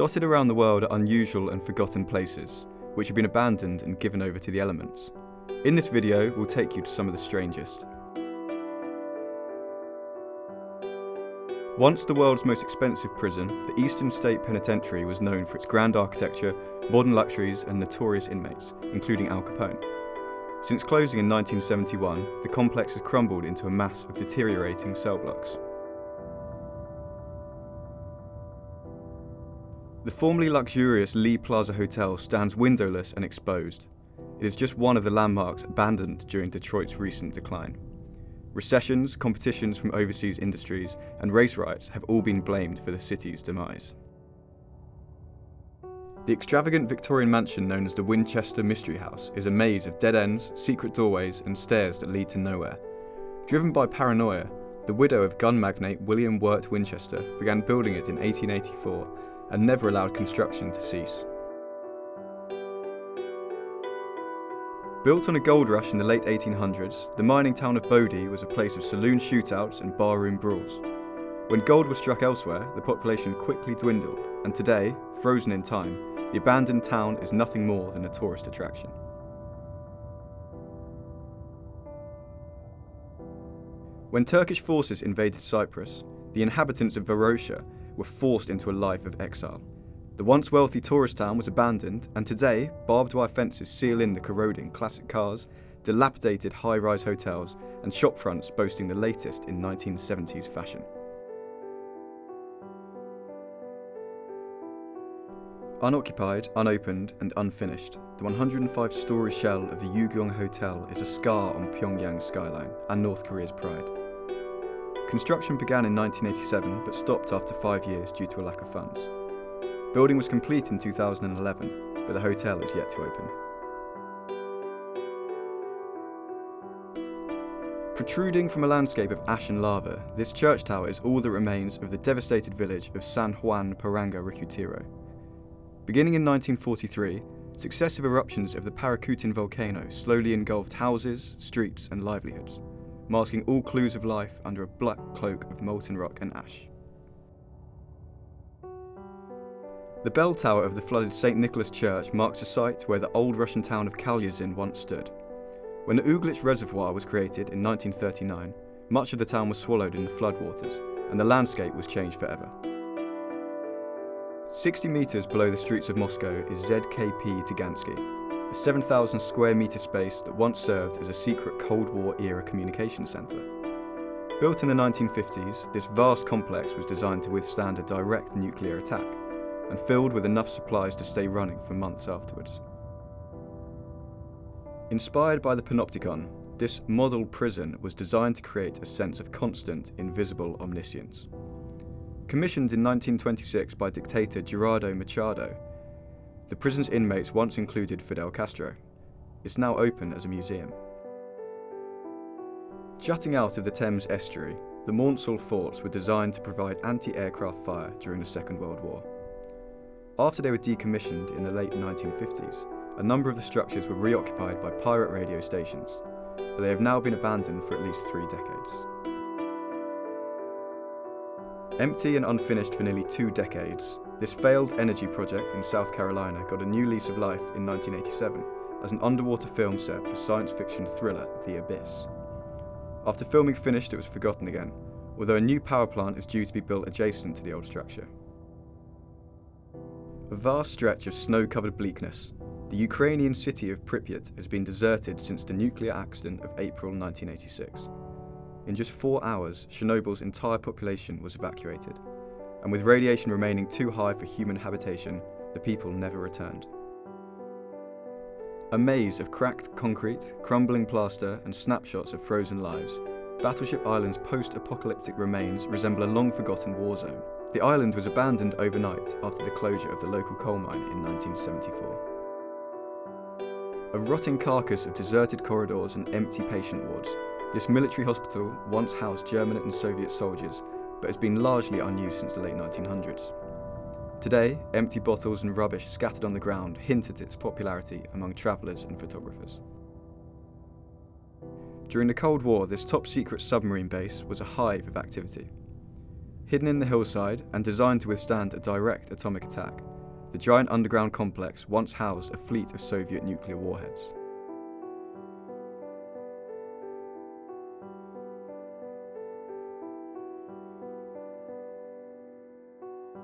Dotted around the world are unusual and forgotten places, which have been abandoned and given over to the elements. In this video, we'll take you to some of the strangest. Once the world's most expensive prison, the Eastern State Penitentiary was known for its grand architecture, modern luxuries, and notorious inmates, including Al Capone. Since closing in 1971, the complex has crumbled into a mass of deteriorating cell blocks. The formerly luxurious Plaza Hotel stands windowless and exposed. It is just one of the landmarks abandoned during Detroit's recent decline. Recessions, competitions from overseas industries, and race riots have all been blamed for the city's demise. The extravagant Victorian mansion known as the Winchester Mystery House is a maze of dead ends, secret doorways, and stairs that lead to nowhere. Driven by paranoia, the widow of gun magnate William Wirt Winchester began building it in 1884 and never allowed construction to cease. Built on a gold rush in the late 1800s, the mining town of Bodie was a place of saloon shootouts and barroom brawls. When gold was struck elsewhere, the population quickly dwindled, and today, frozen in time, the abandoned town is nothing more than a tourist attraction. When Turkish forces invaded Cyprus, the inhabitants of Varosha were forced into a life of exile. The once wealthy tourist town was abandoned, and today, barbed wire fences seal in the corroding classic cars, dilapidated high-rise hotels, and shop fronts boasting the latest in 1970s fashion. Unoccupied, unopened, and unfinished, the 105-story shell of the Ryugyong Hotel is a scar on Pyongyang's skyline and North Korea's pride. Construction began in 1987 but stopped after 5 years due to a lack of funds. Building was complete in 2011, but the hotel is yet to open. Protruding from a landscape of ash and lava, this church tower is all that remains of the devastated village of San Juan Parangaricutiro. Beginning in 1943, successive eruptions of the Parangaricutiro volcano slowly engulfed houses, streets, and livelihoods, masking all clues of life under a black cloak of molten rock and ash. The bell tower of the flooded St. Nicholas Church marks a site where the old Russian town of Kalyazin once stood. When the Uglitch Reservoir was created in 1939, much of the town was swallowed in the floodwaters, and the landscape was changed forever. 60 metres below the streets of Moscow is ZKP Tagansky, a 7,000 square metre space that once served as a secret Cold War-era communication centre. Built in the 1950s, this vast complex was designed to withstand a direct nuclear attack, and filled with enough supplies to stay running for months afterwards. Inspired by the Panopticon, this model prison was designed to create a sense of constant, invisible omniscience. Commissioned in 1926 by dictator Gerardo Machado, the prison's inmates once included Fidel Castro. It's now open as a museum. Jutting out of the Thames estuary, the Maunsell Forts were designed to provide anti-aircraft fire during the Second World War. After they were decommissioned in the late 1950s, a number of the structures were reoccupied by pirate radio stations, but they have now been abandoned for at least 3 decades. Empty and unfinished for nearly 2 decades, this failed energy project in South Carolina got a new lease of life in 1987 as an underwater film set for science fiction thriller The Abyss. After filming finished, it was forgotten again, although a new power plant is due to be built adjacent to the old structure. A vast stretch of snow-covered bleakness, the Ukrainian city of Pripyat has been deserted since the nuclear accident of April 1986. In just 4 hours, Chernobyl's entire population was evacuated, and with radiation remaining too high for human habitation, the people never returned. A maze of cracked concrete, crumbling plaster, and snapshots of frozen lives, Battleship Island's post-apocalyptic remains resemble a long-forgotten war zone. The island was abandoned overnight after the closure of the local coal mine in 1974. A rotting carcass of deserted corridors and empty patient wards, this military hospital once housed German and Soviet soldiers, but has been largely unused since the late 1900s. Today, empty bottles and rubbish scattered on the ground hint at its popularity among travellers and photographers. During the Cold War, this top-secret submarine base was a hive of activity. Hidden in the hillside and designed to withstand a direct atomic attack, The giant underground complex once housed a fleet of Soviet nuclear warheads.